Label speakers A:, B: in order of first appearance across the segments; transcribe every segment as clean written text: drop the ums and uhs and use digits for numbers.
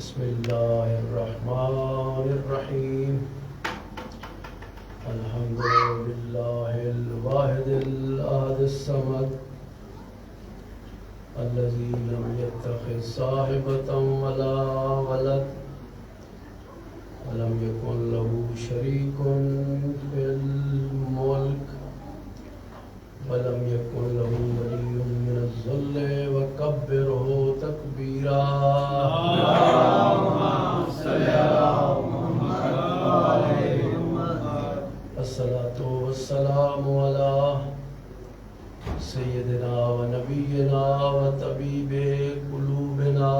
A: بسم اللہ الرحمن الرحیم الحمد للہ الواحد الاحد الصمد الذي لم يتخذ صاحبة ولا ولد ولم يكن له شريك في الملك ولم يكن له ولي من الذل وكبره تكبيرا اللهم صل على محمد الصلاة والسلام على سيدنا ونبينا وطبيب قلوبنا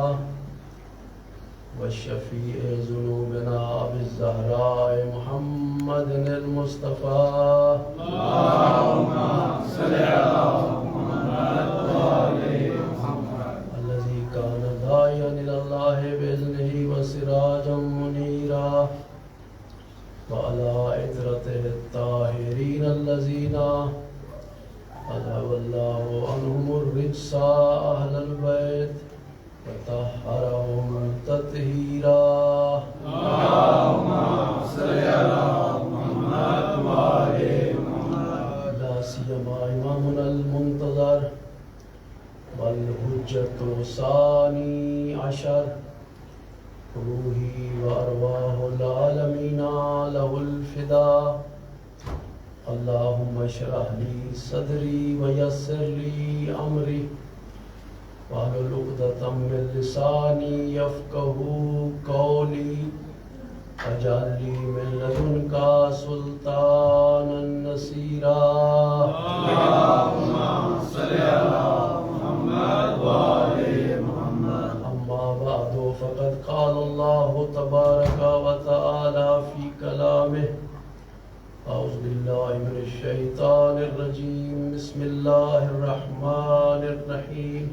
A: والشفيع ذنوبنا أبي الزهراء محمد المصطفى اللهم صل على محمد وآل محمد الذي كان داعيا إلى الله بإذنه وسراجا منيرا وعلى عترته الطاهرين الذين أذهب الله عنهم الرجس أهل البيت وطهرهم تطهيرا اللهم صل على محمد وآل محمد لا سيما إمامنا المنتظر والحجة ثاني عشر روحي وأرواح العالمين له الفداء اللهم اشرح لي صدري ويسر لي أمري واحلل عقدة من لساني يفقهوا قولي واجعل لي من لدنك سلطانا نصيرا اللهم صل على محمد وآل محمد أما بعد فقد قال الله تبارك وتعالى في كلامه أعوذ بالله من الشيطان الرجيم بسم الله الرحمن الرحيم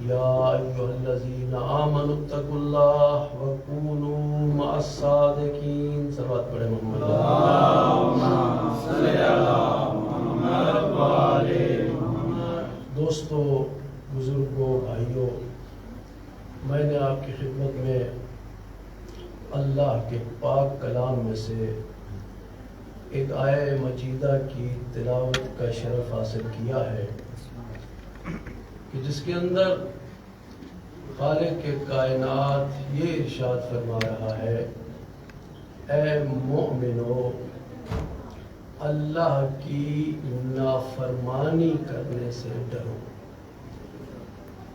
A: يا أيها الذين آمنوا اتقوا الله وكونوا مع الصادقين صلوات پڑھیں محمد اللهم صل على محمد وآل محمد دوستو بزرگوں بھائیوں میں نے آپ کی خدمت میں اللہ کے پاک کلام میں سے ایک آیہ مجیدہ کی تلاوت کا شرف حاصل کیا ہے کہ جس کے اندر خالق کائنات یہ ارشاد فرما رہا ہے اے مومنو اللہ کی نافرمانی کرنے سے ڈرو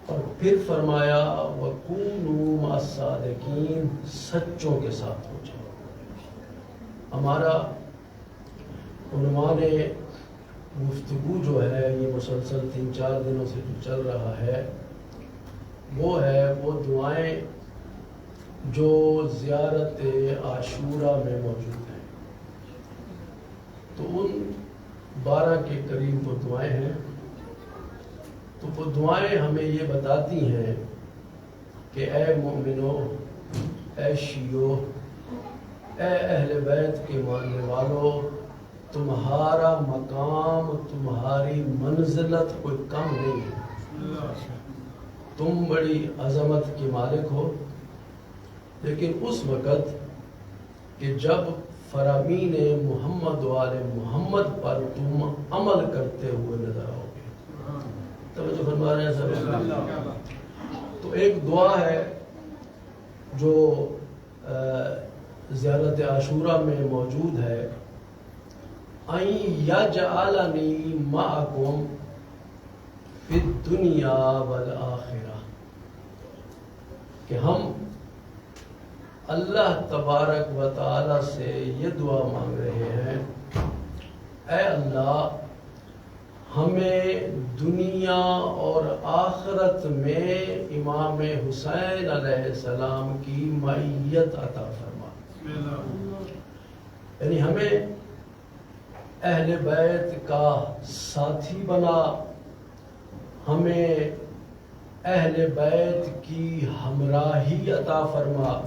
A: اور پھر فرمایا وَكُونُوا مَعَ الصَّادِقِينَ سچوں کے ساتھ ہو جاؤ۔ ہمارا عنوان گفتگو جو ہے یہ مسلسل 3-4 دنوں سے جو چل رہا ہے وہ دعائیں جو زیارت عاشورہ میں موجود ہیں، تو ان 12 کے قریب وہ دعائیں ہیں۔ تو وہ دعائیں ہمیں یہ بتاتی ہیں کہ اے مومنو، اے شیعو، اے اہل بیت کے ماننے والوں، تمہارا مقام، تمہاری منزلت کوئی کم نہیں ہے، تم بڑی عظمت کے مالک ہو، لیکن اس وقت کہ جب فرامین محمد وآل محمد پر تم عمل کرتے ہوئے نظر آؤ گے۔ توجہ فرما رہے ہیں سب؟ تو ایک دعا ہے جو زیارت عاشورہ میں موجود ہے، اَن یجعلنی معکم فی الدنیا والآخرہ، کہ ہم اللہ تبارک و تعالی سے یہ دعا مانگ رہے ہیں اے اللہ ہمیں دنیا اور آخرت میں امام حسین علیہ السلام کی معیت عطا فرما، یعنی ہمیں اہل بیت کا ساتھی بنا، ہمیں اہل بیت کی ہمراہی عطا فرما۔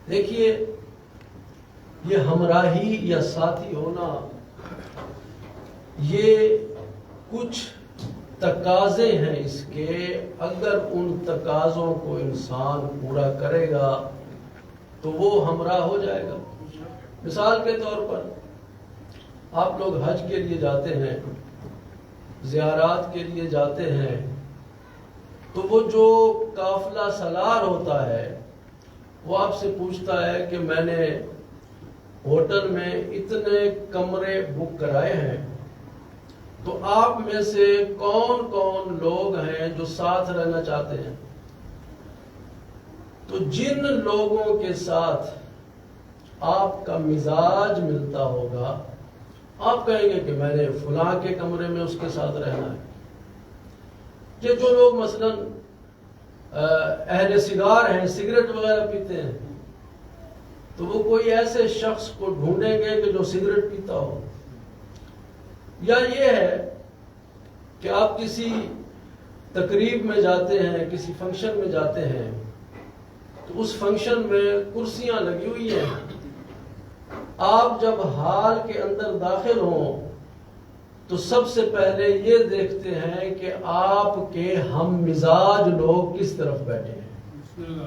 A: دیکھیے یہ ہمراہی یا ساتھی ہونا یہ کچھ تقاضے ہیں اس کے، اگر ان تقاضوں کو انسان پورا کرے گا تو وہ ہمراہ ہو جائے گا۔ مثال کے طور پر آپ لوگ حج کے لیے جاتے ہیں، زیارات کے لیے جاتے ہیں، تو وہ جو قافلہ سالار ہوتا ہے وہ آپ سے پوچھتا ہے کہ میں نے ہوٹل میں اتنے کمرے بک کرائے ہیں، تو آپ میں سے کون کون لوگ ہیں جو ساتھ رہنا چاہتے ہیں؟ تو جن لوگوں کے ساتھ آپ کا مزاج ملتا ہوگا آپ کہیں گے کہ میں نے فلاں کے کمرے میں اس کے ساتھ رہنا ہے۔ کہ جو لوگ مثلا اہل سگار ہیں، سگریٹ وغیرہ پیتے ہیں، تو وہ کوئی ایسے شخص کو ڈھونڈیں گے کہ جو سگریٹ پیتا ہو۔ یا یہ ہے کہ آپ کسی تقریب میں جاتے ہیں، کسی فنکشن میں جاتے ہیں، تو اس فنکشن میں کرسیاں لگی ہوئی ہیں، آپ جب ہال کے اندر داخل ہوں تو سب سے پہلے یہ دیکھتے ہیں کہ آپ کے ہم مزاج لوگ کس طرف بیٹھے ہیں۔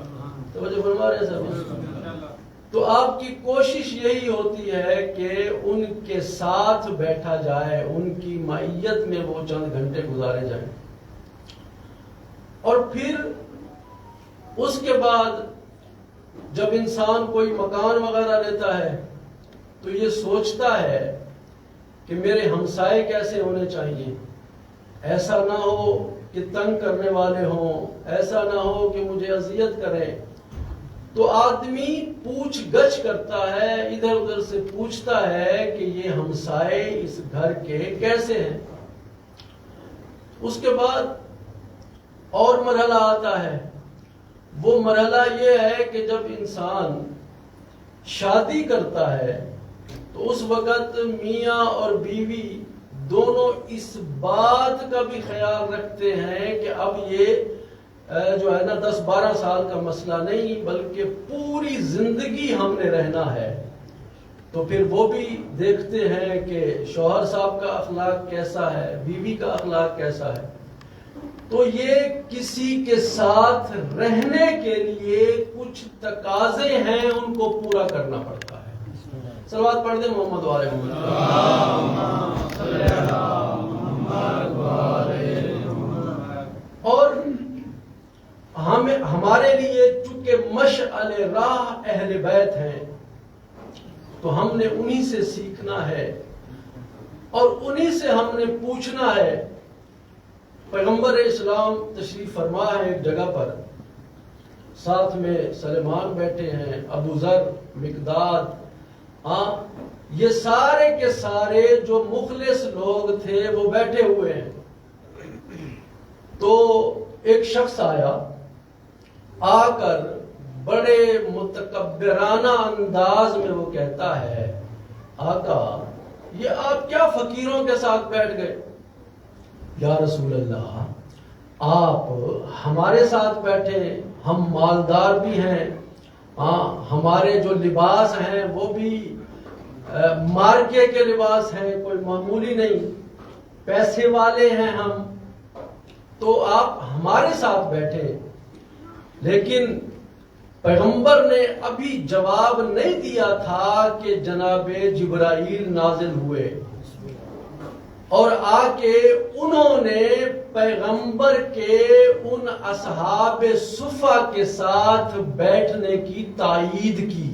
A: توجہ فرما رہے ہیں سر؟ تو آپ کی کوشش یہی ہوتی ہے کہ ان کے ساتھ بیٹھا جائے، ان کی معیت میں وہ چند گھنٹے گزارے جائیں۔ اور پھر اس کے بعد جب انسان کوئی مکان وغیرہ لیتا ہے تو یہ سوچتا ہے کہ میرے ہمسائے کیسے ہونے چاہیے، ایسا نہ ہو کہ تنگ کرنے والے ہوں، ایسا نہ ہو کہ مجھے اذیت کریں۔ تو آدمی پوچھ گچھ کرتا ہے، ادھر ادھر سے پوچھتا ہے کہ یہ ہمسائے اس گھر کے کیسے ہیں۔ اس کے بعد اور مرحلہ آتا ہے، وہ مرحلہ یہ ہے کہ جب انسان شادی کرتا ہے تو اس وقت میاں اور بیوی دونوں اس بات کا بھی خیال رکھتے ہیں کہ اب یہ جو ہے نا 10-12 سال کا مسئلہ نہیں بلکہ پوری زندگی ہم نے رہنا ہے۔ تو پھر وہ بھی دیکھتے ہیں کہ شوہر صاحب کا اخلاق کیسا ہے، بیوی کا اخلاق کیسا ہے۔ تو یہ کسی کے ساتھ رہنے کے لیے کچھ تقاضے ہیں، ان کو پورا کرنا پڑتا ہے۔ صلوات پڑھ دیں محمد وعلى محمد۔ اور ہمارے لیے چونکہ مشعل راہ اہل بیت ہیں تو ہم نے انہی سے سیکھنا ہے اور انہی سے ہم نے پوچھنا ہے۔ پیغمبر اسلام تشریف فرما ہے ایک جگہ پر، ساتھ میں سلیمان بیٹھے ہیں، ابو ذر، مقداد، یہ سارے کے سارے جو مخلص لوگ تھے وہ بیٹھے ہوئے ہیں۔ تو ایک شخص آیا، آ کر بڑے متکبرانہ انداز میں وہ کہتا ہے، آقا یہ آپ کیا فقیروں کے ساتھ بیٹھ گئے؟ یا رسول اللہ آپ ہمارے ساتھ بیٹھے، ہم مالدار بھی ہیں، ہمارے جو لباس ہیں وہ بھی مارکے کے لباس ہیں، کوئی معمولی نہیں، پیسے والے ہیں ہم، تو آپ ہمارے ساتھ بیٹھے۔ لیکن پیغمبر نے ابھی جواب نہیں دیا تھا کہ جناب جبرائیل نازل ہوئے اور آ کے انہوں نے پیغمبر کے ان اصحاب صفہ کے ساتھ بیٹھنے کی تائید کی۔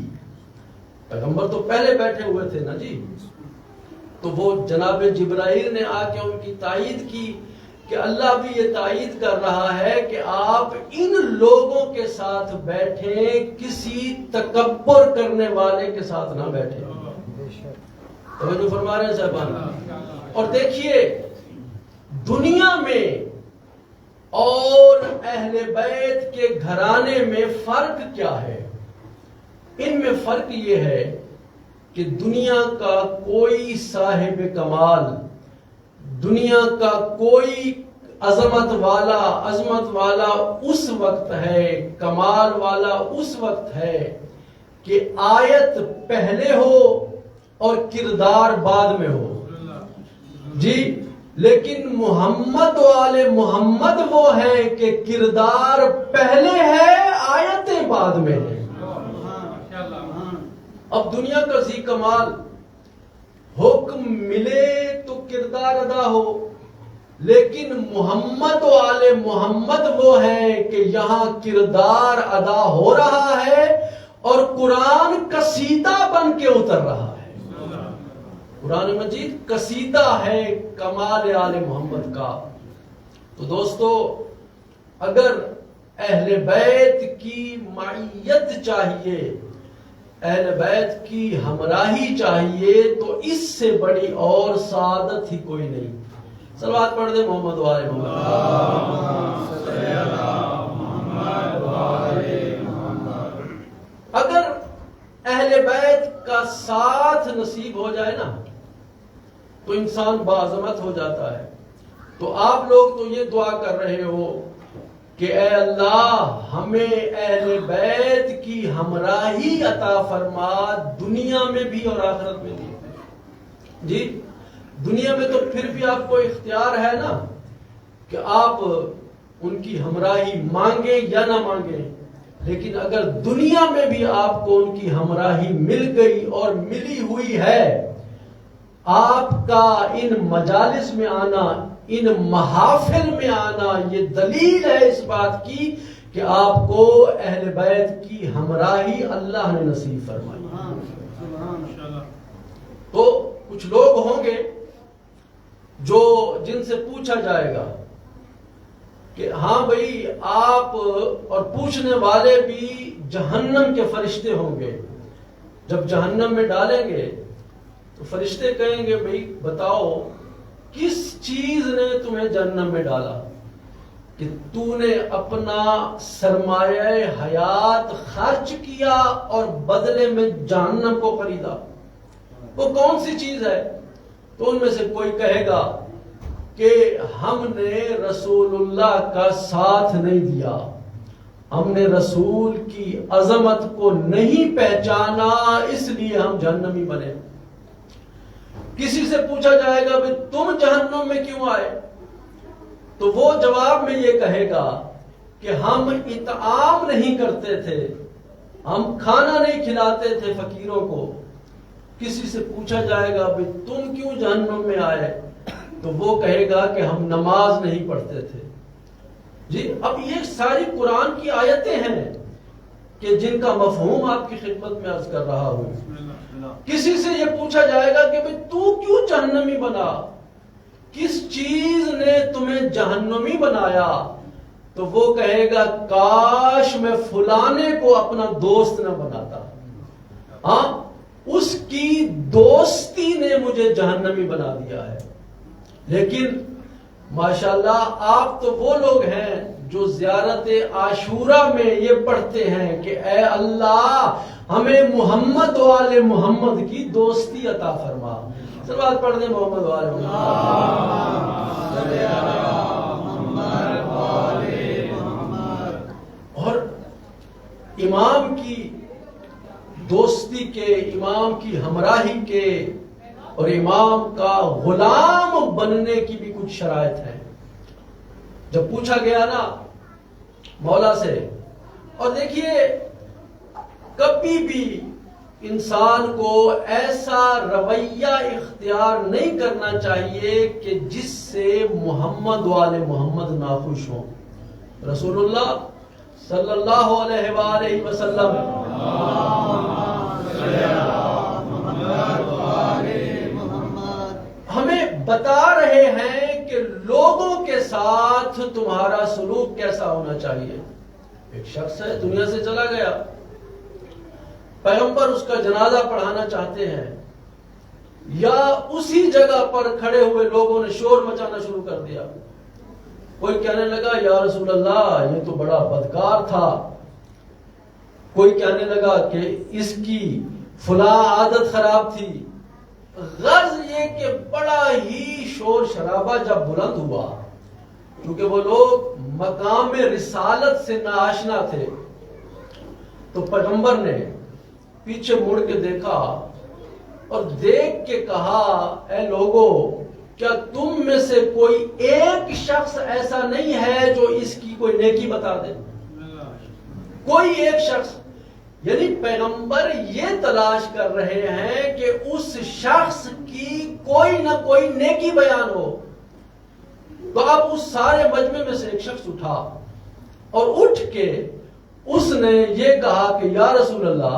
A: پیغمبر تو پہلے بیٹھے ہوئے تھے نا جی، تو وہ جناب جبرائیل نے آ کے ان کی تائید کی کہ اللہ بھی یہ تائید کر رہا ہے کہ آپ ان لوگوں کے ساتھ بیٹھیں، کسی تکبر کرنے والے کے ساتھ نہ بیٹھیں۔ توجہ فرما رہے ہیں صاحبان؟ اور دیکھیے دنیا میں اور اہل بیت کے گھرانے میں فرق کیا ہے؟ ان میں فرق یہ ہے کہ دنیا کا کوئی صاحب کمال، دنیا کا کوئی عظمت والا اس وقت ہے، کمال والا اس وقت ہے کہ آیت پہلے ہو اور کردار بعد میں ہو جی۔ لیکن محمد والے محمد وہ ہے کہ کردار پہلے ہے آیتیں بعد میں ہیں۔ اب دنیا کا ذی کمال حکم ملے تو کردار ادا ہو، لیکن محمد والے محمد وہ ہے کہ یہاں کردار ادا ہو رہا ہے اور قرآن قصیدہ بن کے اتر رہا ہے۔ قرآن مجید قصیدہ ہے کمال آل محمد کا۔ تو دوستو، اگر اہل بیت کی معیت چاہیے، اہل بیت کی ہمراہی چاہیے، تو اس سے بڑی اور سعادت ہی کوئی نہیں۔ صلوات پڑھ دیں محمد والے محمد۔ اگر اہل بیت کا ساتھ نصیب ہو جائے نا تو انسان باعظمت ہو جاتا ہے۔ تو آپ لوگ تو یہ دعا کر رہے ہو کہ اے اللہ ہمیں اہل بیت کی ہمراہی عطا فرما، دنیا میں بھی اور آخرت میں بھی۔ جی دنیا میں تو پھر بھی آپ کو اختیار ہے نا کہ آپ ان کی ہمراہی مانگیں یا نہ مانگیں، لیکن اگر دنیا میں بھی آپ کو ان کی ہمراہی مل گئی اور ملی ہوئی ہے، آپ کا ان مجالس میں آنا، ان محافل میں آنا، یہ دلیل ہے اس بات کی کہ آپ کو اہل بیت کی ہمراہی اللہ نے نصیب فرمائی۔ تو کچھ لوگ ہوں گے جن سے پوچھا جائے گا کہ ہاں بھائی آپ، اور پوچھنے والے بھی جہنم کے فرشتے ہوں گے، جب جہنم میں ڈالیں گے تو فرشتے کہیں گے بھائی بتاؤ کس چیز نے تمہیں جہنم میں ڈالا کہ تو نے اپنا سرمایہ حیات خرچ کیا اور بدلے میں جہنم کو خریدا؟ وہ کون سی چیز ہے؟ تو ان میں سے کوئی کہے گا کہ ہم نے رسول اللہ کا ساتھ نہیں دیا، ہم نے رسول کی عظمت کو نہیں پہچانا، اس لیے ہم جہنمی بنے۔ کسی سے پوچھا جائے گا کہ تم جہنم میں کیوں آئے؟ تو وہ جواب میں یہ کہے گا کہ ہم اطعام نہیں کرتے تھے، ہم کھانا نہیں کھلاتے تھے فقیروں کو۔ کسی سے پوچھا جائے گا کہ تم کیوں جہنم میں آئے؟ تو وہ کہے گا کہ ہم نماز نہیں پڑھتے تھے۔ جی اب یہ ساری قرآن کی آیتیں ہیں کہ جن کا مفہوم آپ کی خدمت میں عرض کر رہا ہوں۔ کسی سے یہ پوچھا جائے گا کہ تو کیوں جہنمی بنا، کس چیز نے تمہیں جہنمی بنایا؟ تو وہ کہے گا کاش میں فلانے کو اپنا دوست نہ بناتا، ہاں اس کی دوستی نے مجھے جہنمی بنا دیا ہے۔ لیکن ماشاءاللہ آپ تو وہ لوگ ہیں جو زیارت عاشورہ میں یہ پڑھتے ہیں کہ اے اللہ ہمیں محمد والے محمد کی دوستی عطا فرما۔ صلوات پڑھ دیں محمد والے محمد۔ اور امام کی دوستی کے، امام کی ہمراہی کے اور امام کا غلام بننے کی بھی کچھ شرائط ہیں۔ جب پوچھا گیا نا مولا سے، اور دیکھیے کبھی بھی انسان کو ایسا رویہ اختیار نہیں کرنا چاہیے کہ جس سے محمد والے محمد ناخوش ہوں۔ رسول اللہ صلی اللہ علیہ وآلہ وسلم ہمیں بتا رہے ہیں کہ لوگوں کے ساتھ تمہارا سلوک کیسا ہونا چاہیے۔ ایک شخص ہے دنیا سے چلا گیا، پیغمبر اس کا جنازہ پڑھانا چاہتے ہیں، یا اسی جگہ پر کھڑے ہوئے لوگوں نے شور مچانا شروع کر دیا۔ کوئی کہنے لگا یا رسول اللہ یہ تو بڑا بدکار تھا، کوئی کہنے لگا کہ اس کی فلاں عادت خراب تھی۔ غرض یہ کہ بڑا ہی شور شرابہ جب بلند ہوا، کیونکہ وہ لوگ مقام رسالت سے ناآشنا تھے، تو پیغمبر نے پیچھے مڑ کے دیکھا اور دیکھ کے کہا اے لوگو کیا تم میں سے کوئی ایک شخص ایسا نہیں ہے جو اس کی کوئی نیکی بتا دے؟ کوئی ایک شخص، یعنی پیغمبر یہ تلاش کر رہے ہیں کہ اس شخص کی کوئی نہ کوئی نیکی بیان ہو. تو اب اس سارے مجمع میں سے ایک شخص اٹھا اور اٹھ کے اس نے یہ کہا کہ یا رسول اللہ،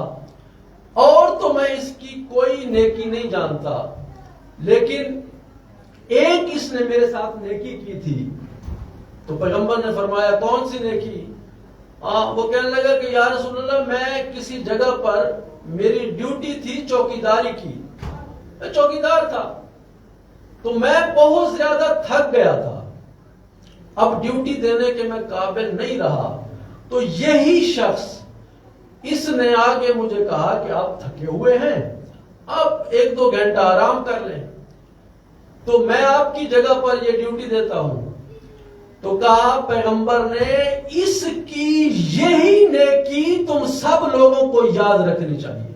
A: اور تو میں اس کی کوئی نیکی نہیں جانتا، لیکن ایک اس نے میرے ساتھ نیکی کی تھی. تو پیغمبر نے فرمایا کون سی نیکی؟ وہ کہنے لگا کہ یا رسول اللہ، میں کسی جگہ پر میری ڈیوٹی تھی چوکیداری کی، میں چوکیدار تھا، تو میں بہت زیادہ تھک گیا تھا، اب ڈیوٹی دینے کے میں قابل نہیں رہا. تو یہی شخص اس نے آگے مجھے کہا کہ آپ تھکے ہوئے ہیں، آپ 1-2 گھنٹہ آرام کر لیں، تو میں آپ کی جگہ پر یہ ڈیوٹی دیتا ہوں. تو کہا پیغمبر نے اس کی یہی نیکی تم سب لوگوں کو یاد رکھنی چاہیے،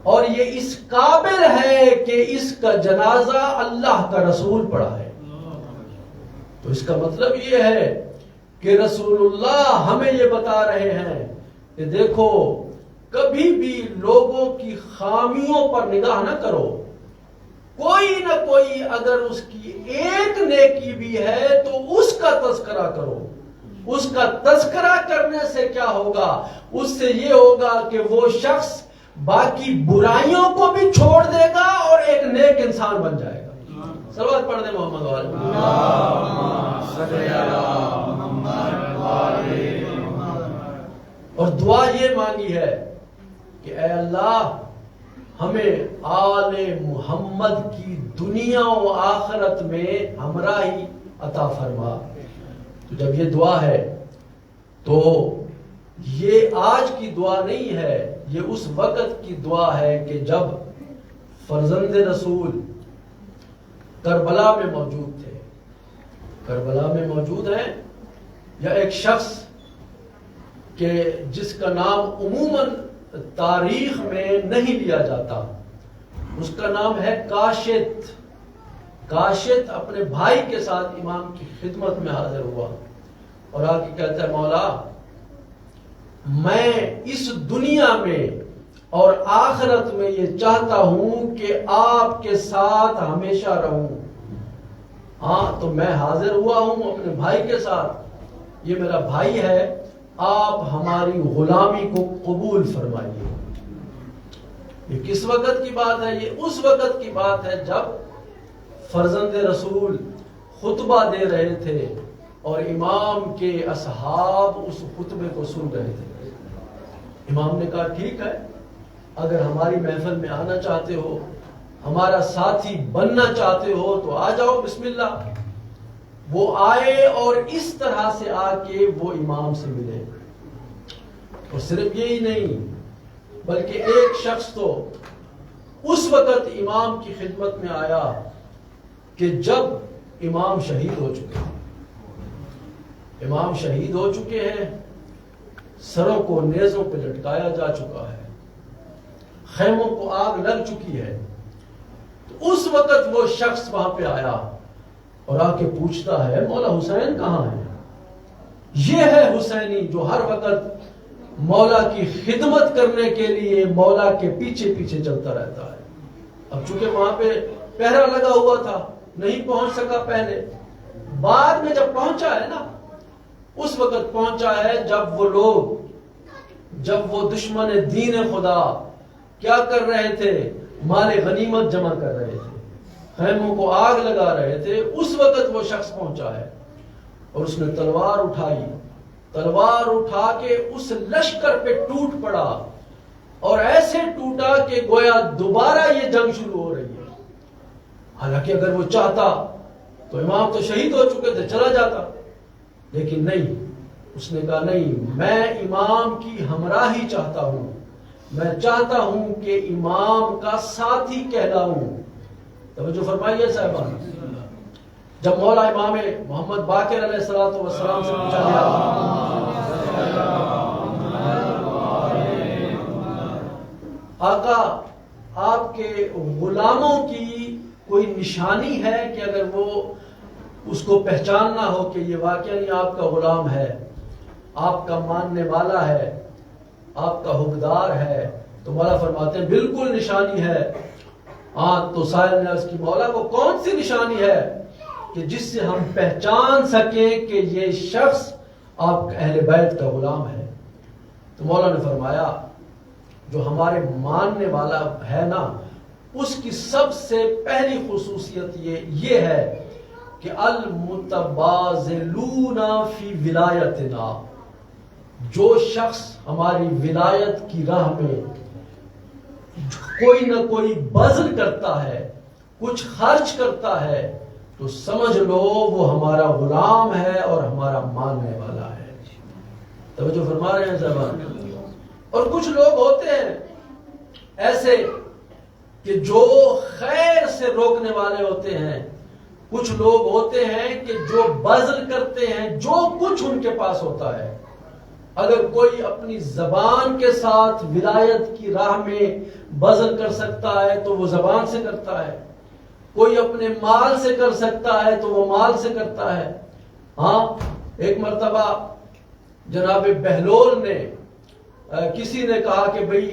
A: اور یہ اس قابل ہے کہ اس کا جنازہ اللہ کا رسول پڑھا ہے. تو اس کا مطلب یہ ہے کہ رسول اللہ ہمیں یہ بتا رہے ہیں کہ دیکھو، کبھی بھی لوگوں کی خامیوں پر نگاہ نہ کرو، کوئی نہ کوئی اگر اس کی ایک نیکی بھی ہے تو اس کا تذکرہ کرو. اس کا تذکرہ کرنے سے کیا ہوگا؟ اس سے یہ ہوگا کہ وہ شخص باقی برائیوں کو بھی چھوڑ دے گا اور ایک نیک انسان بن جائے گا. صلوات پڑھ دیں محمد والے. اور دعا یہ مانگی ہے کہ اے اللہ، ہمیں آل محمد کی دنیا و آخرت میں ہمراہی عطا فرما. تو جب یہ دعا ہے تو یہ آج کی دعا نہیں ہے، یہ اس وقت کی دعا ہے کہ جب فرزند رسول کربلا میں موجود تھے. کربلا میں موجود ہیں، یا ایک شخص کہ جس کا نام عموماً تاریخ میں نہیں لیا جاتا، اس کا نام ہے کاشت. کاشت اپنے بھائی کے ساتھ امام کی خدمت میں حاضر ہوا اور آ کے کہتا ہے مولا، میں اس دنیا میں اور آخرت میں یہ چاہتا ہوں کہ آپ کے ساتھ ہمیشہ رہوں. ہاں، تو میں حاضر ہوا ہوں اپنے بھائی کے ساتھ، یہ میرا بھائی ہے، آپ ہماری غلامی کو قبول فرمائیے. یہ کس وقت کی بات ہے؟ یہ اس وقت کی بات ہے جب فرزند رسول خطبہ دے رہے تھے اور امام کے اصحاب اس خطبے کو سن رہے تھے. امام نے کہا ٹھیک ہے، اگر ہماری محفل میں آنا چاہتے ہو، ہمارا ساتھی بننا چاہتے ہو تو آ جاؤ، بسم اللہ. وہ آئے اور اس طرح سے آ کے وہ امام سے ملے. اور صرف یہی نہیں بلکہ ایک شخص تو اس وقت امام کی خدمت میں آیا کہ جب امام شہید ہو چکے ہیں. امام شہید ہو چکے ہیں، سروں کو نیزوں پہ لٹکایا جا چکا ہے، خیموں کو آگ لگ چکی ہے. تو اس وقت وہ شخص وہاں پہ آیا اور آ کے پوچھتا ہے مولا حسین کہاں ہے؟ یہ ہے حسینی جو ہر وقت مولا کی خدمت کرنے کے لیے مولا کے پیچھے پیچھے چلتا رہتا ہے. اب چونکہ وہاں پہ پہرا لگا ہوا تھا، نہیں پہنچ سکا پہلے، بعد میں جب پہنچا ہے نا، اس وقت پہنچا ہے جب وہ لوگ، جب وہ دشمن دین خدا کیا کر رہے تھے؟ مال غنیمت جمع کر رہے تھے، خیموں کو آگ لگا رہے تھے. اس وقت وہ شخص پہنچا ہے اور اس نے تلوار اٹھائی، تلوار اٹھا کے اس لشکر پہ ٹوٹ پڑا اور ایسے ٹوٹا کہ گویا دوبارہ یہ جنگ شروع ہو رہی ہے. حالانکہ اگر وہ چاہتا تو امام تو شہید ہو چکے تھے، چلا جاتا، لیکن نہیں. اس نے کہا نہیں، میں امام کی ہمراہی چاہتا ہوں، میں چاہتا ہوں کہ امام کا ساتھی کہلاؤں. توجہ فرمائیے صاحبان. جب مولا امام محمد باقر علیہ السلام سے پوچھا گیا آقا، آپ کے غلاموں کی کوئی نشانی ہے کہ اگر وہ اس کو پہچاننا ہو کہ یہ واقعی آپ کا غلام ہے، آپ کا ماننے والا ہے، آپ کا حقدار ہے؟ تو مولا فرماتے ہیں بالکل نشانی ہے۔ تو سائل نے عرض کی مولا کو کون سی نشانی ہے کہ جس سے ہم پہچان سکیں کہ یہ شخص آپ اہل بیت کا غلام ہے؟ تو مولا نے فرمایا جو ہمارے ماننے والا ہے نا، اس کی سب سے پہلی خصوصیت یہ ہے کہ المتبازلون فی ولایتنا، جو شخص ہماری ولایت کی راہ میں کوئی نہ کوئی بذل کرتا ہے، کچھ خرچ کرتا ہے، تو سمجھ لو وہ ہمارا غلام ہے اور ہمارا ماننے والا ہے۔ توجہ فرما رہے ہیں صاحب؟ اور کچھ لوگ ہوتے ہیں ایسے کہ جو خیر سے روکنے والے ہوتے ہیں، کچھ لوگ ہوتے ہیں کہ جو بذل کرتے ہیں جو کچھ ان کے پاس ہوتا ہے۔ اگر کوئی اپنی زبان کے ساتھ ولایت کی راہ میں بذل کر سکتا ہے تو وہ زبان سے کرتا ہے، کوئی اپنے مال سے کر سکتا ہے تو وہ مال سے کرتا ہے۔ ایک مرتبہ جناب بہلول نے کسی نے کہا کہ بھئی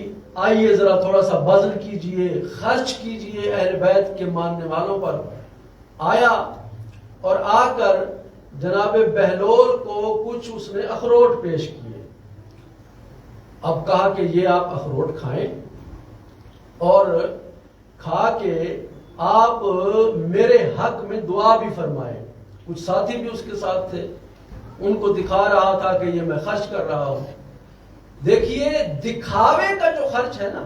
A: آئیے ذرا تھوڑا سا بذل کیجئے، خرچ کیجئے اہل بیت کے ماننے والوں پر۔ آیا اور آ کر جناب بہلول کو کچھ اس نے اخروٹ پیش کیے۔ اب کہا کہ یہ آپ اخروٹ کھائیں اور کھا کے آپ میرے حق میں دعا بھی فرمائیں۔ کچھ ساتھی بھی اس کے ساتھ تھے، ان کو دکھا رہا تھا کہ یہ میں خرچ کر رہا ہوں۔ دیکھیے دکھاوے کا جو خرچ ہے نا،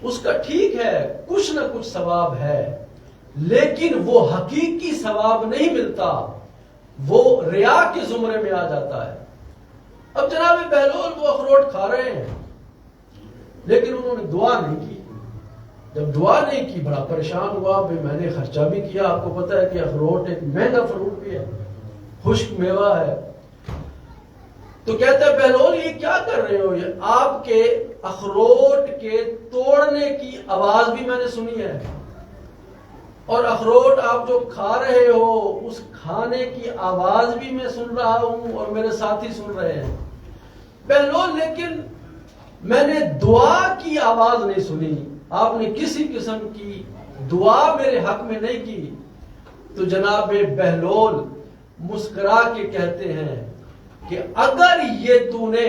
A: اس کا ٹھیک ہے، کچھ نہ کچھ ثواب ہے، لیکن وہ حقیقی ثواب نہیں ملتا، وہ ریا کے زمرے میں آ جاتا ہے۔ اب جناب بہلول وہ اخروٹ کھا رہے ہیں، لیکن انہوں نے دعا نہیں کی۔ جب دعا نہیں کی بڑا پریشان ہوا، بھئی میں نے خرچہ بھی کیا، آپ کو پتہ ہے کہ اخروٹ ایک مہنگا فروٹ بھی ہے، خشک میوہ ہے۔ تو کہتا ہے بہلول یہ کیا کر رہے ہو؟ یہ آپ کے اخروٹ کے توڑنے کی آواز بھی میں نے سنی ہے، اور اخروٹ آپ جو کھا رہے ہو اس کھانے کی آواز بھی میں سن رہا ہوں اور میرے ساتھی سن رہے ہیں۔ بہلول لیکن میں نے دعا کی آواز نہیں سنی، آپ نے کسی قسم کی دعا میرے حق میں نہیں کی۔ تو جناب بہلول مسکرا کے کہتے ہیں کہ اگر یہ تو نے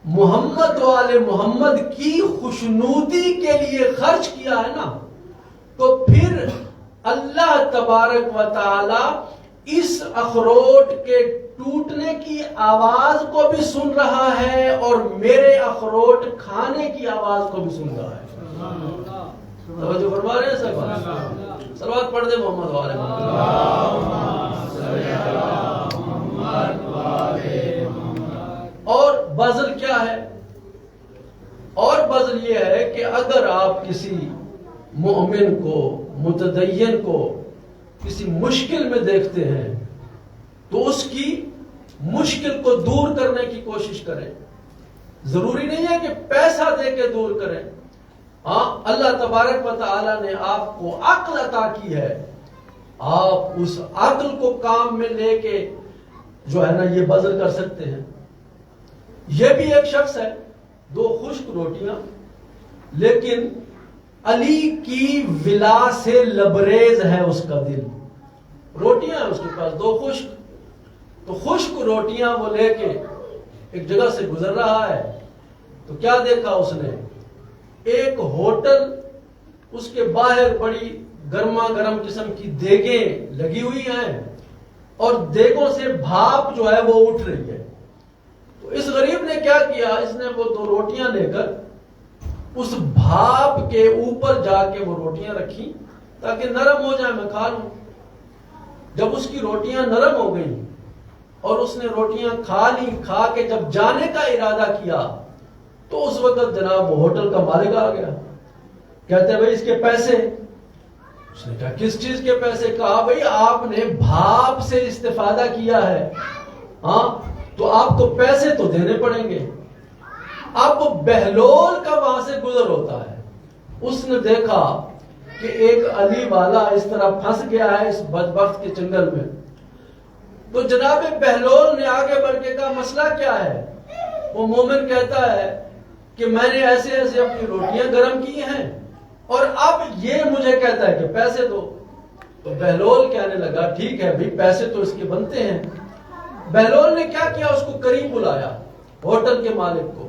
A: محمد والے محمد کی خوشنودی کے لیے خرچ کیا ہے نا، تو پھر اللہ تبارک و تعالی اس اخروٹ کے ٹوٹنے کی آواز کو بھی سن رہا ہے اور میرے اخروٹ کھانے کی آواز کو بھی سن رہا ہے۔ توجہ فرما رہے ہیں صاحب؟ صلوات پڑھ دے محمد والے اور بذل کیا ہے؟ اور بذل یہ ہے کہ اگر آپ کسی مومن کو، متدین کو کسی مشکل میں دیکھتے ہیں تو اس کی مشکل کو دور کرنے کی کوشش کریں۔ ضروری نہیں ہے کہ پیسہ دے کے دور کریں۔ اللہ تبارک و تعالی نے آپ کو عقل عطا کی ہے، آپ اس عقل کو کام میں لے کے جو ہے نا یہ بذل کر سکتے ہیں۔ یہ بھی ایک شخص ہے، 2 خشک روٹیاں، لیکن علی کی ولا سے لبریز ہے اس کا دل۔ روٹیاں ہیں اس کے پاس 2 خشک، تو خشک روٹیاں وہ لے کے ایک جگہ سے گزر رہا ہے تو کیا دیکھا اس نے؟ ایک ہوٹل، اس کے باہر بڑی گرما گرم قسم کی دیگیں لگی ہوئی ہیں اور دیگوں سے بھاپ جو ہے وہ اٹھ رہی ہے۔ تو اس غریب نے کیا کیا؟ اس نے وہ 2 روٹیاں لے کر اس بھاپ کے اوپر جا کے وہ روٹیاں رکھی تاکہ نرم ہو جائے، میں کھا لوں۔ جب اس کی روٹیاں نرم ہو گئی اور اس نے روٹیاں کھا لی، کھا کے جب جانے کا ارادہ کیا تو اس وقت جناب ہوٹل کا مالک آ گیا، کہتے ہیں بھائی اس کے پیسے۔ اس نے کہا کس چیز کے پیسے؟ کہا بھائی آپ نے بھاپ سے استفادہ کیا ہے، تو آپ کو پیسے تو دینے پڑیں گے۔ اب بہلول کا وہاں سے گزر ہوتا ہے، اس نے دیکھا کہ ایک علی والا اس طرح پھنس گیا ہے اس بدبخت کے چنگل میں. تو جناب بہلول نے آگے بڑھ کے کہا مسئلہ کیا ہے؟ وہ مومن کہتا ہے کہ میں نے ایسے ایسے اپنی روٹیاں گرم کی ہیں اور اب یہ مجھے کہتا ہے کہ پیسے دو. تو بہلول کہنے لگا ٹھیک ہے بھائی پیسے تو اس کے بنتے ہیں. بہلول نے کیا کیا؟ اس کو قریب بلایا، ہوٹل کے مالک کو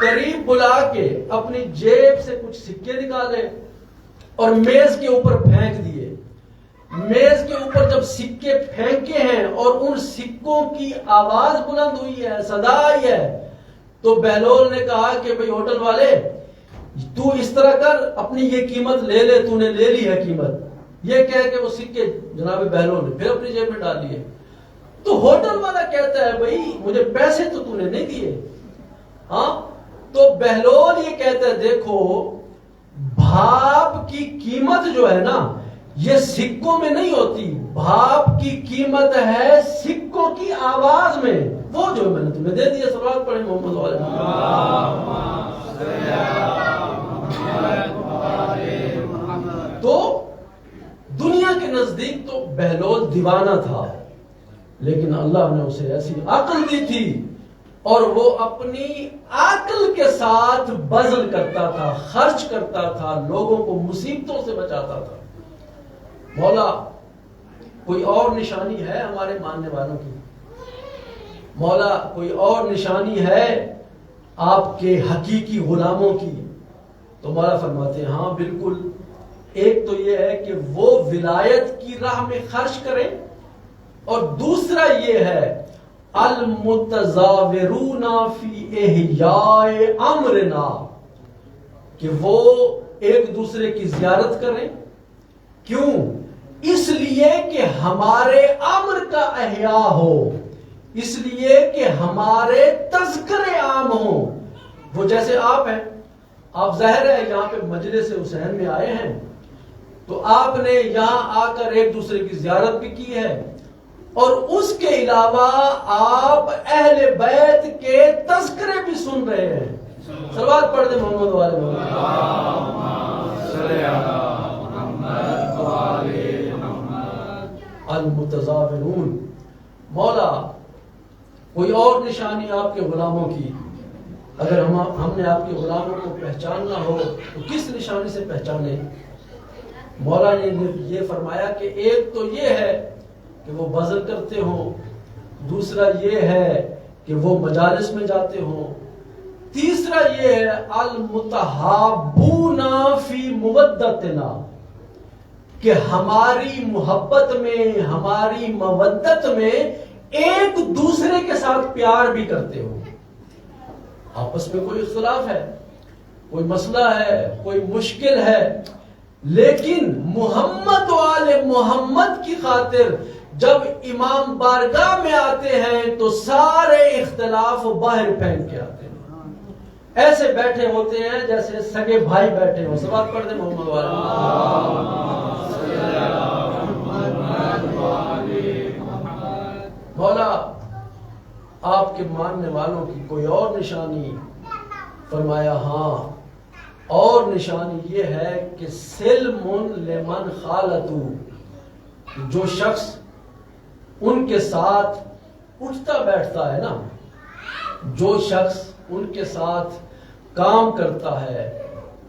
A: قریب بلا کے اپنی جیب سے کچھ سکے نکالے اور میز کے اوپر پھینک دیے. میز کے اوپر جب سکے پھینکے ہیں اور ان سکوں کی آواز بلند ہوئی ہے، صدا آئی ہے، تو بہلول نے کہا کہ بھئی ہوٹل والے تو اس طرح کر، اپنی یہ قیمت لے لے، تو نے لے لی ہے قیمت. یہ کہہ کہ وہ سکے جناب بہلول نے پھر اپنی جیب میں ڈال لیے. تو ہوٹل والا کہتا ہے بھئی مجھے پیسے تو نے نہیں دیے. ہاں تو بہلول یہ کہتا ہے دیکھو بھاپ کی قیمت جو ہے نا یہ سکوں میں نہیں ہوتی، بھاپ کی قیمت ہے سکوں کی آواز میں. وہ جو میں نے تمہیں دے دیا. صلوات پڑھیں محمد علیہ. تو دنیا کے نزدیک تو بہلول دیوانہ تھا، لیکن اللہ نے اسے ایسی عقل دی تھی اور وہ اپنی عقل کے ساتھ بذل کرتا تھا، خرچ کرتا تھا، لوگوں کو مصیبتوں سے بچاتا تھا. مولا کوئی اور نشانی ہے ہمارے ماننے والوں کی؟ مولا کوئی اور نشانی ہے آپ کے حقیقی غلاموں کی؟ تو مولا فرماتے ہیں ہاں بالکل. ایک تو یہ ہے کہ وہ ولایت کی راہ میں خرچ کریں، اور دوسرا یہ ہے المتزاورون فی احیاء امرنا، کہ وہ ایک دوسرے کی زیارت کریں. کیوں؟ اس لیے کہ ہمارے امر کا احیاء ہو، اس لیے کہ ہمارے تذکرے عام ہوں. وہ جیسے آپ ہیں، آپ ظاہر ہے یہاں پہ مجلس حسین میں آئے ہیں تو آپ نے یہاں آ کر ایک دوسرے کی زیارت بھی کی ہے، اور اس کے علاوہ آپ اہل بیت کے تذکرے بھی سن رہے ہیں. صلوات پڑھ دیں محمد والے المتزاورون. مولا کوئی اور نشانی آپ کے غلاموں کی؟ اگر ہم نے آپ کے غلاموں کو پہچاننا ہو تو کس نشانی سے پہچانے؟ مولا نے یہ فرمایا کہ ایک تو یہ ہے کہ وہ بذل کرتے ہوں، دوسرا یہ ہے کہ وہ مجالس میں جاتے ہوں، تیسرا یہ ہے المتحابون فی مودتنا، کہ ہماری محبت میں، ہماری مودت میں ایک دوسرے کے ساتھ پیار بھی کرتے ہو. آپس میں کوئی اختلاف ہے، کوئی مسئلہ ہے، کوئی مشکل ہے، لیکن محمد و آل محمد کی خاطر جب امام بارگاہ میں آتے ہیں تو سارے اختلاف باہر پھینک کے آتے ہیں. ایسے بیٹھے ہوتے ہیں جیسے سگے بھائی بیٹھے ہوں. سبات پڑھ دیں محمد والا. مولا آپ کے ماننے والوں کی کوئی اور نشانی؟ فرمایا ہاں اور نشانی یہ ہے کہ سلم لمن خالتو، جو شخص ان کے ساتھ اٹھتا بیٹھتا ہے نا، جو شخص ان کے ساتھ کام کرتا ہے،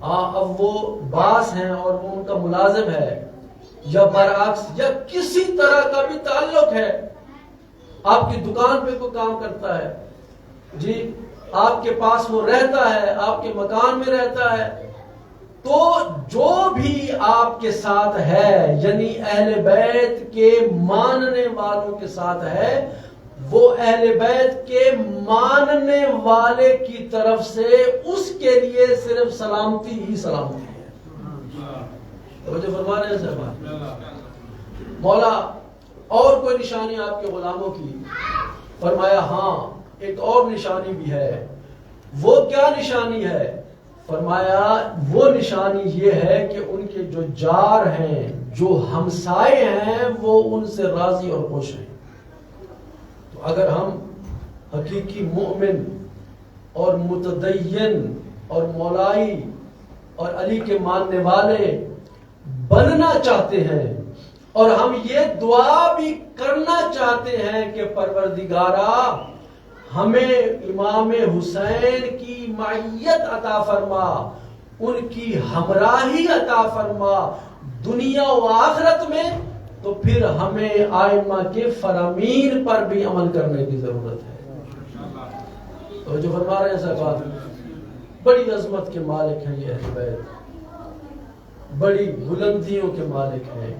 A: اب وہ باس ہیں اور وہ ان کا ملازم ہے، یا برعکس یا کسی طرح کا بھی تعلق ہے، آپ کی دکان پہ کوئی کام کرتا ہے، جی آپ کے پاس وہ رہتا ہے، آپ کے مکان میں رہتا ہے، تو جو بھی آپ کے ساتھ ہے، یعنی اہل بیت کے ماننے والوں کے ساتھ ہے، وہ اہل بیت کے ماننے والے کی طرف سے اس کے لیے صرف سلامتی ہی سلامتی ہے. توجہ فرما رہے ہیں صاحب؟ مولا اور کوئی نشانی آپ کے غلاموں کی؟ فرمایا ہاں ایک اور نشانی بھی ہے. وہ کیا نشانی ہے؟ فرمایا وہ نشانی یہ ہے کہ ان کے جو جار ہیں، جو ہمسائے ہیں، وہ ان سے راضی اور خوش ہیں. تو اگر ہم حقیقی مومن اور متدین اور مولائی اور علی کے ماننے والے بننا چاہتے ہیں اور ہم یہ دعا بھی کرنا چاہتے ہیں کہ پروردگارا ہمیں امام حسین کی معیت عطا فرما، ان کی ہمراہی عطا فرما دنیا و آخرت میں، تو پھر ہمیں آئمہ کے فرامین پر بھی عمل کرنے کی ضرورت ہے۔ تو جو فرما رہے ہیں صاحب، بڑی عظمت کے مالک ہیں یہ اہل بیت، بڑی بلندیوں کے مالک ہیں،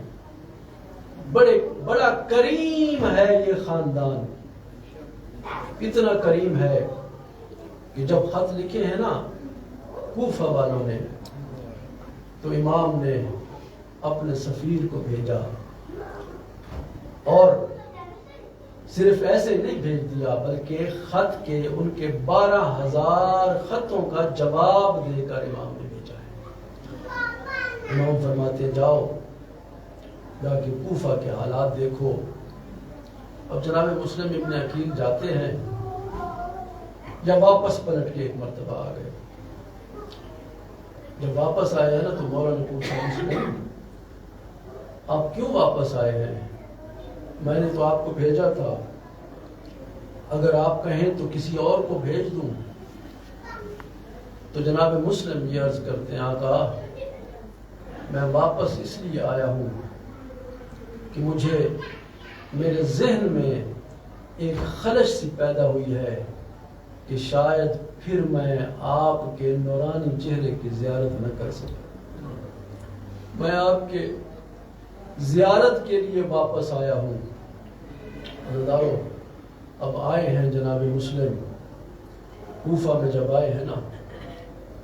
A: بڑا کریم ہے یہ خاندان، اتنا کریم ہے کہ جب خط لکھے ہیں نا کوفہ والوں نے، تو امام نے اپنے سفیر کو بھیجا، اور صرف ایسے نہیں بھیج دیا بلکہ خط کے ان کے 12,000 خطوں کا جواب دے کر امام نے بھیجا ہے۔ امام فرماتے جاؤ جا کے کوفہ کے حالات دیکھو۔ اب جناب مسلم ابن عقیل جاتے ہیں یا واپس پلٹ کے ایک مرتبہ آ گئے۔ جب واپس آئے ہیں نا تو مولا نے پوچھا مسلم آپ کیوں واپس آئے ہیں؟ میں نے تو آپ کو بھیجا تھا، اگر آپ کہیں تو کسی اور کو بھیج دوں۔ تو جناب مسلم یہ عرض کرتے ہیں آقا میں واپس اس لیے آیا ہوں کہ مجھے میرے ذہن میں ایک خلش سی پیدا ہوئی ہے کہ شاید پھر میں آپ کے نورانی چہرے کی زیارت نہ کر سکوں، میں آپ کے زیارت کے لیے واپس آیا ہوں۔ عزیزارو اب آئے ہیں جناب مسلم کوفہ میں، جب آئے ہیں نا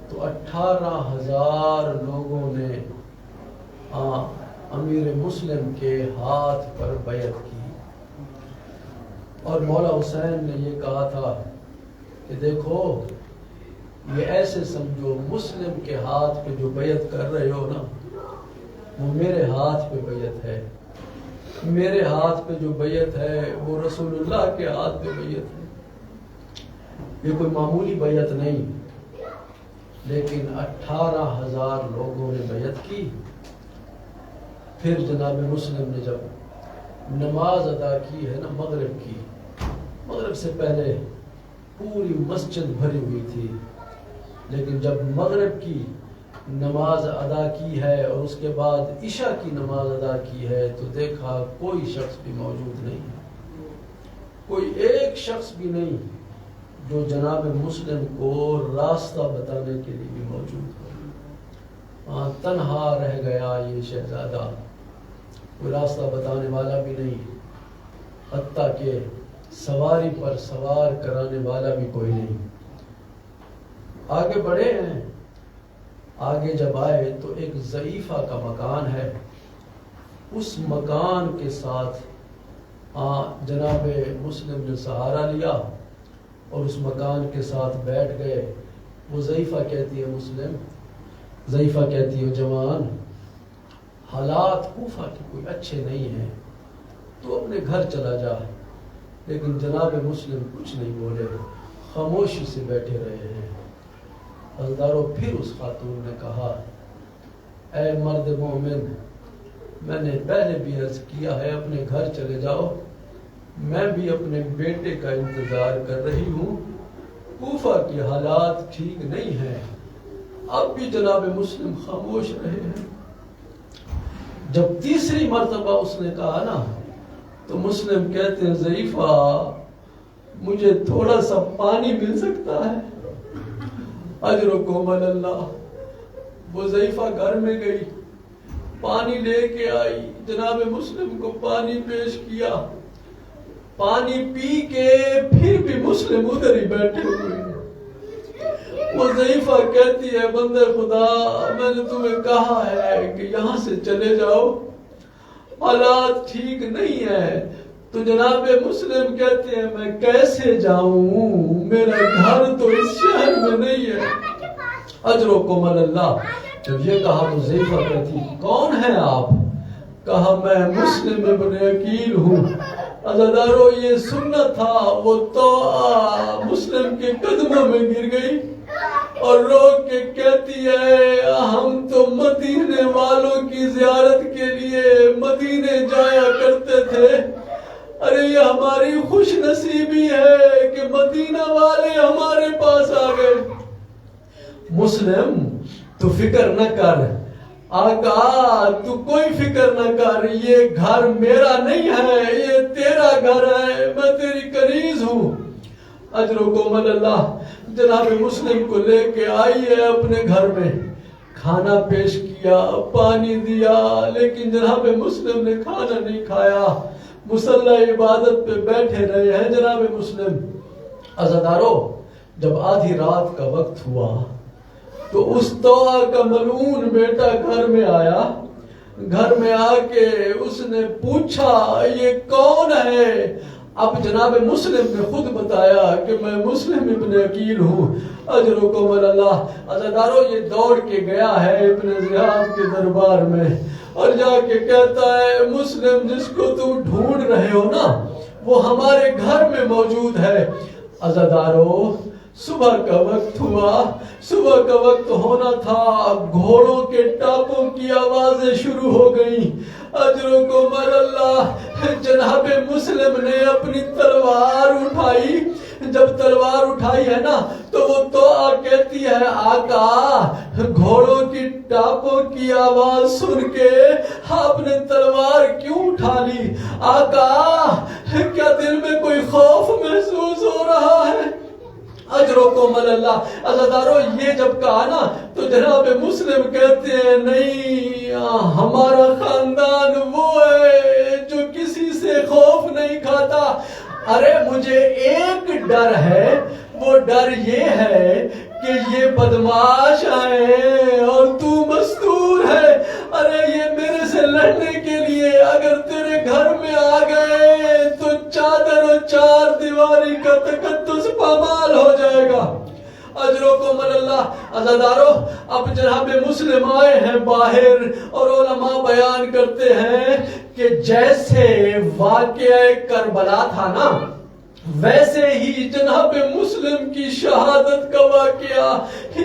A: تو 18,000 لوگوں نے امیر مسلم کے ہاتھ پر بیعت کی، اور مولا حسین نے یہ کہا تھا کہ دیکھو یہ ایسے سمجھو مسلم کے ہاتھ پہ جو بیعت کر رہے ہو نا وہ میرے ہاتھ پہ بیعت ہے، میرے ہاتھ پہ جو بیعت ہے وہ رسول اللہ کے ہاتھ پہ بیعت ہے۔ یہ کوئی معمولی بیعت نہیں، لیکن 18,000 لوگوں نے بیعت کی۔ پھر جناب مسلم نے جب نماز ادا کی ہے نا مغرب کی، مغرب سے پہلے پوری مسجد بھری ہوئی تھی، لیکن جب مغرب کی نماز ادا کی ہے اور اس کے بعد عشاء کی نماز ادا کی ہے تو دیکھا کوئی شخص بھی موجود نہیں ہے، کوئی ایک شخص بھی نہیں جو جناب مسلم کو راستہ بتانے کے لیے بھی موجود ہو۔ تنہا رہ گیا یہ شہزادہ، کوئی راستہ بتانے والا بھی نہیں، حتیٰ کہ سواری پر سوار کرانے والا بھی کوئی نہیں۔ آگے بڑھے ہیں، آگے جب آئے تو ایک ضعیفہ کا مکان ہے، اس مکان کے ساتھ جناب مسلم نے سہارا لیا اور اس مکان کے ساتھ بیٹھ گئے۔ وہ ضعیفہ کہتی ہے مسلم، ضعیفہ کہتی ہے جوان حالات کوفہ کے کوئی اچھے نہیں ہیں، تو اپنے گھر چلا جا۔ لیکن جناب مسلم کچھ نہیں بولے، خاموشی سے بیٹھے رہے ہیں۔ حضرتارو پھر اس خاتون نے کہا اے مرد مومن، میں نے پہلے بھی عرض کیا ہے اپنے گھر چلے جاؤ، میں بھی اپنے بیٹے کا انتظار کر رہی ہوں، کوفہ کے حالات ٹھیک نہیں ہیں۔ اب بھی جناب مسلم خاموش رہے ہیں۔ جب تیسری مرتبہ اس نے کہا نا تو مسلم کہتے ہیں ضعیفہ مجھے تھوڑا سا پانی مل سکتا ہے؟ اجرکم اللہ۔ وہ ضعیفہ گھر میں گئی، پانی لے کے آئی، جناب مسلم کو پانی پیش کیا، پانی پی کے پھر بھی مسلم ادھر ہی بیٹھے ہوئے۔ وہ ضعیفہ کہتی ہے بندے خدا میں نے تمہیں کہا ہے کہ یہاں سے چلے جاؤ، حالات ٹھیک نہیں ہے۔ تو جناب مسلم کہتے ہیں میں کیسے جاؤں، میرا گھر تو اس شہر میں نہیں ہے۔ اجرکم اللہ۔ جب یہ کہا تو ضعیفہ کہتی کون ہے آپ؟ کہا میں مسلم ابن عقیل ہوں۔ عزادارو یہ سننا تھا، وہ تو مسلم کے قدموں میں گر گئی۔ اور روک کے کہتی ہے ہم تو مدینے والوں کی زیارت کے لیے مدینے جایا کرتے تھے، ارے یہ ہماری خوش نصیبی ہے کہ مدینہ والے ہمارے پاس آ گئے۔ مسلم تو فکر نہ کر، آقا تو کوئی فکر نہ کر، یہ گھر میرا نہیں ہے، یہ تیرا گھر ہے، میں تیری کنیز ہوں۔ اجرکم اللہ جناب مسلم کو لے کے آئی ہے اپنے گھر میں، کھانا پیش کیا، پانی دیا، لیکن جناب مسلم نے کھانا نہیں کھایا، مصلی عبادت پہ بیٹھے رہے ہیں۔ جناب مسلم عزادارو جب آدھی رات کا وقت ہوا تو اس توآ کا ملعون بیٹا گھر میں آیا، گھر میں آ کے اس نے پوچھا یہ کون ہے؟ اب جناب مسلم نے خود بتایا کہ میں مسلم ابن عقیل ہوں۔ اجرکم اللہ عزادارو یہ دوڑ کے گیا ہے ابن زیاد کے دربار میں اور جا کے کہتا ہے مسلم جس کو تم ڈھونڈ رہے ہو نا وہ ہمارے گھر میں موجود ہے۔ عزادارو صبح کا وقت ہوا، صبح کا وقت ہونا تھا، گھوڑوں کے ٹاپوں کی آوازیں شروع ہو گئیں۔ اجرکم اللہ جناب مسلم نے اپنی تلوار اٹھائی، جب تلوار اٹھائی ہے نا تو وہ توآ کہتی ہے آقا گھوڑوں کی ٹاپوں کی آواز سن کے آپ نے تلوار کیوں اٹھا لی؟ آقا کیا دل میں کوئی خوف محسوس ہو رہا ہے؟ اجرکم اللہ عزادارو یہ جب کہا نا تو جناب مسلم کہتے ہیں نہیں، ہمارا خاندان وہ ہے جو کسی سے خوف نہیں کھاتا۔ ارے مجھے ایک ڈر ہے، وہ ڈر یہ ہے کہ یہ بدماش آئے اور تو مستور ہے، ارے یہ میرے سے لڑنے کے لیے اگر تیرے گھر میں آ گئے تو چادر اور چار دیواری کا تقدس پامال ہو جائے گا۔ اجرکم اللہ عزادارو اب جناب مسلم آئے ہیں باہر اور علماء بیان کرتے ہیں کہ جیسے واقعہ کربلا تھا نا ویسے ہی جناب مسلم کی شہادت کا واقعہ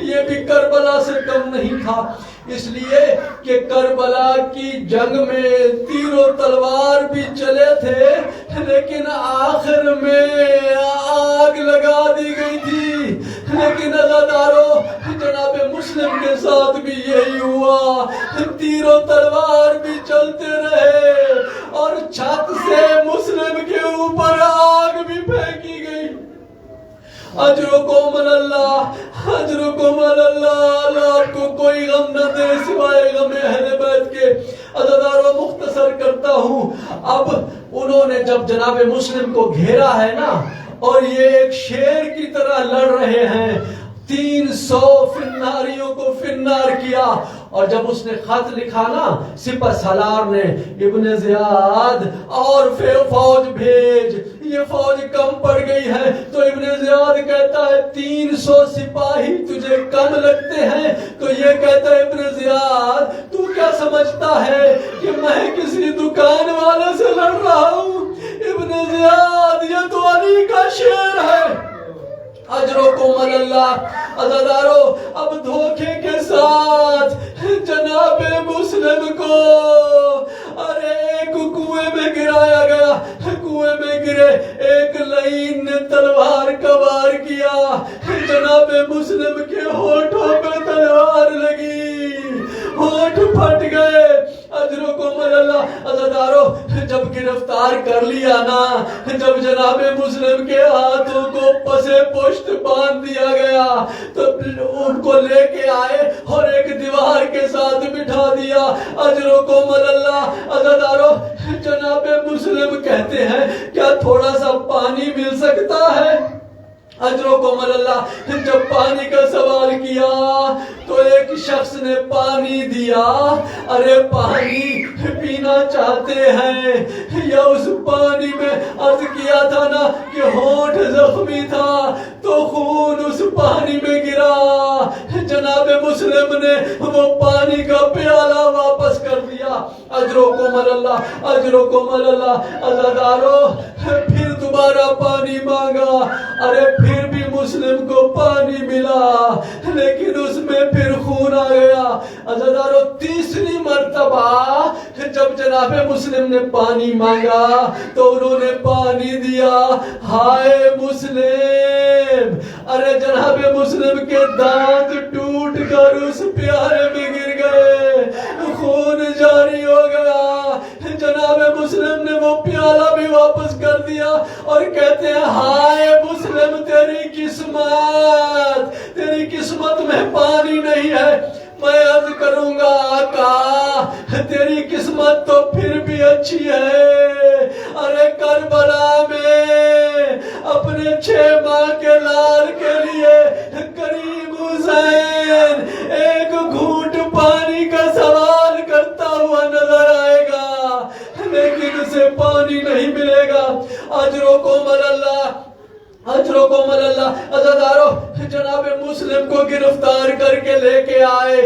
A: یہ بھی کربلا سے کم نہیں تھا، اس لیے کہ کربلا کی جنگ میں تیر و تلوار بھی چلے تھے لیکن آخر میں آگ لگا دی گئی تھی۔ لیکن عزادارو جناب مسلم کے ساتھ بھی یہی ہوا، تیر و تلوار بھی چلتے رہے اور چھت سے مسلم کے اوپر آگ بھی پھینکی گئی۔ اجرکم اللہ، اجرکم اللہ، آپ کو کوئی غم نہ دے سوائے غم اہل بیت کے۔ عزادارو مختصر کرتا ہوں، اب انہوں نے جب جناب مسلم کو گھیرا ہے نا اور یہ ایک شیر کی طرح لڑ رہے ہیں، 300 فناریوں کو فنار کیا، اور جب اس نے خط لکھا نا سپہ سالار نے ابن زیاد اور فوج بھیج، یہ فوج کم پڑ گئی ہے، تو ابن زیاد کہتا ہے 300 سپاہی تجھے کم لگتے ہیں؟ تو یہ کہتا ہے ابن زیاد تو کیا سمجھتا ہے کہ میں کسی دکان والے سے لڑ رہا ہوں؟ ابن زیاد یہ تو علی کا شعر ہے۔ اجرکم اللہ عزادارو اب دھوکے کے ساتھ جناب مسلم کو ارے ایک کنویں میں گرایا گیا، کنویں میں گرے، ایک لعین نے تلوار کا وار کیا، جناب مسلم کے ہونٹوں پہ تلوار لگی، ہونٹ پھٹ گئے۔ اجرکم اللہ عزادارو جب گرفتار کر لیا نا، جب جناب مسلم کے ہاتھوں کو پسے پشت باندھ دیا گیا تو ان کو لے کے آئے اور ایک دیوار کے ساتھ بٹھا دیا۔ اجرکم اللہ عزادارو جناب مسلم کہتے ہیں کیا تھوڑا سا پانی مل سکتا ہے؟ اجرکم اللہ جب پانی کا سوال کیا تو ایک شخص نے پانی دیا، ارے پانی پینا چاہتے ہیں یا اس پانی میں عرض کیا تھا نا کہ ہونٹ زخمی تھا تو خون اس پانی میں گرا، جناب مسلم نے وہ پانی کا پیالہ واپس کر دیا۔ اجرکم اللہ، اجرکم اللہ عزادارو پھر دوبارہ پانی مانگا، ارے پھر بھی مسلم کو پانی ملا لیکن اس میں پھر خون آ گیا۔ عزیزانو تیسری مرتبہ جب جناب مسلم نے پانی مانگا تو انہوں نے پانی دیا۔ ہائے مسلم، ارے جناب مسلم کے دانت ٹوٹ کر اس پیالے میں گر گئے، خون جاری ہو گیا۔ جناب مسلم نے وہ پیالہ بھی واپس کر دیا اور کہتے ہیں ہائے مسلم تیری قسمت میں پانی نہیں ہے۔ میں عرض کروں گا آقا تیری قسمت تو پھر بھی اچھی ہے۔ ارے کربلا میں اپنے 6 ماہ کے لال کے لیے کریم حسین ایک گھونٹ پانی کا سوال کرتا ہوا نظر آئے گا لیکن اسے پانی نہیں ملے گا۔ اجرکم اللہ، اجرکم اللہ۔ عزیزانو جناب مسلم کو گرفتار کر کے لے کے آئے،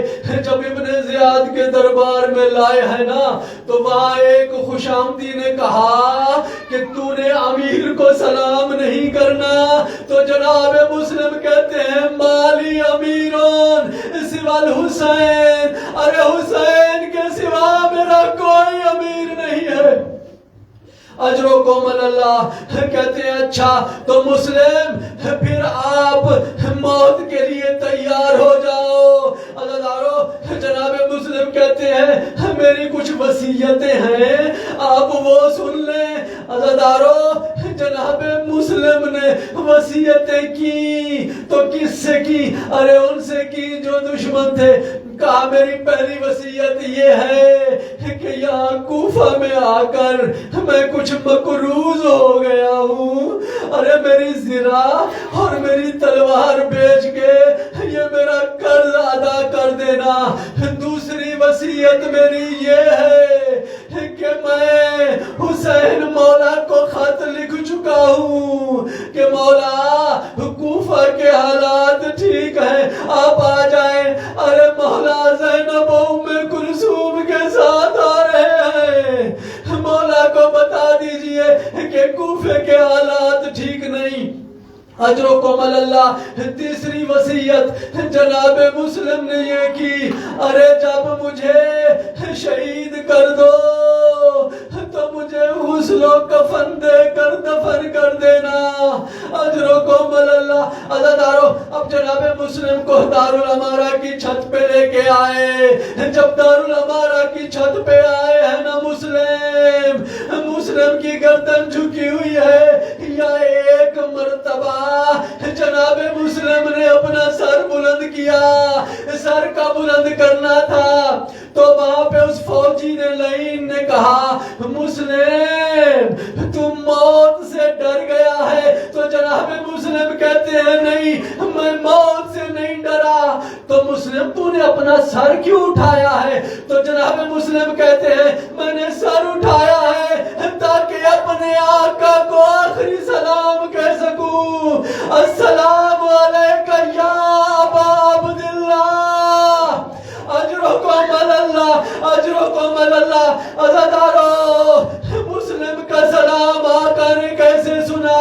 A: جب ابن زیاد کے دربار میں لائے ہیں نا تو وہاں ایک خوش آمدی نے کہا کہ تو نے امیر کو سلام نہیں کرنا، تو جناب مسلم کہتے ہیں مالی امیرون سوا الحسین، ارے حسین کے سوا میرا کوئی امیر نہیں ہے۔ اجرکم اللہ کہتے ہیں اچھا تو مسلم پھر آپ موت کے لیے تیار ہو جاؤ۔ عزیزانو جناب مسلم کہتے ہیں میری کچھ وصیتیں ہیں آپ وہ سن لیں۔ عزیزانو جناب مسلم نے وصیتیں کی تو کس سے کی؟ ارے ان سے کی جو دشمن تھے۔ کہا میری پہلی وصیت یہ ہے کہ یہاں کوفہ میں آ کر میں کچھ مقروض ہو گیا ہوں، ارے میری زرہ اور میری تلوار بیچ کے یہ میرا قرض ادا کر دینا۔ دوسری وصیت میری یہ ہے کہ میں حسین مولا کو خط لکھ چکا ہوں کہ مولا کوفہ کے حالات ٹھیک ہیں آپ آ جائیں۔ ارے مولا زینب ام کلثوم کے ساتھ آ رہے ہیں، مولا کو بتا دیجئے کہ کوفے کے حالات ٹھیک نہیں۔ اجرکم اللہ تیسری وصیت جناب مسلم نے یہ کی ارے جب مجھے شہید کر دو تو مجھے غسل و کفن دے کر دفن کر دینا۔ اجرکم اللہ۔ عزیزانو اب جناب مسلم کو دارالامارہ کی چھت پہ لے کے آئے۔ جب دارالامارہ کی چھت پہ آئے ہیں نا مسلم کی گردن جھکی ہوئی ہے، یا ایک مرتبہ جناب مسلم نے اپنا سر بلند کیا، سر کا بلند کرنا تھا تو وہاں پہ اس فوجی نے لعین نے کہا مسلم تم موت سے ڈر گیا ہے؟ تو جناب مسلم کہتے ہیں نہیں میں موت سے نہیں ڈرا۔ تو مسلم تو نے اپنا سر کیوں اٹھایا ہے؟ تو جناب مسلم کہتے ہیں میں نے سر اٹھایا ہے تاکہ اپنے آقا کو آخری سلام کہہ سکوں، السلام علیکہ یا ابا عبداللہ۔ اجرکم اللہ، اجرکم اللہ۔ عزیزانو مسلم کا سلام آقا نے کیسے سنا؟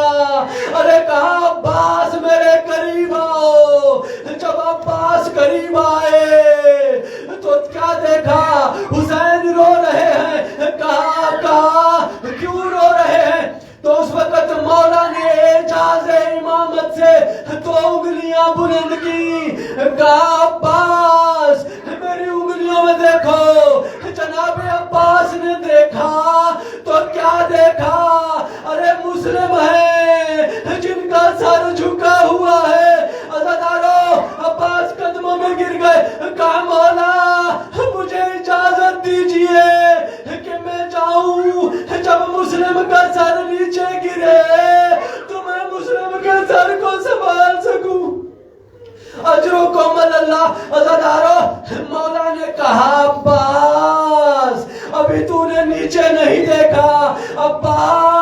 A: ارے کہا عباس میرے قریب آؤ۔ جب عباس قریب آئے تو کیا دیکھا؟ حسین رو رہے ہیں۔ کہا کیوں رو رہے ہیں؟ تو اس وقت مولا نے اعجاز امامت سے 2 انگلیاں بلند کی، کہا عباس میری انگلیوں میں دیکھو۔ جناب عباس نے دیکھا تو کیا دیکھا؟ ارے مسلم ہے جن کا سر جھکا ہوا ہے۔ عزیزانو عباس قدموں میں گر گئے، کہا مولا مجھے اجازت دیجئے کہ میں جاؤں، جب مسلم کا سر نیچے گرے تو میں مسلم کے سر کو سنبھال سکوں۔ اجرکم اللہ۔ عزیزانو مولا نے کہا عباس ابھی تو نے نیچے نہیں دیکھا، عباس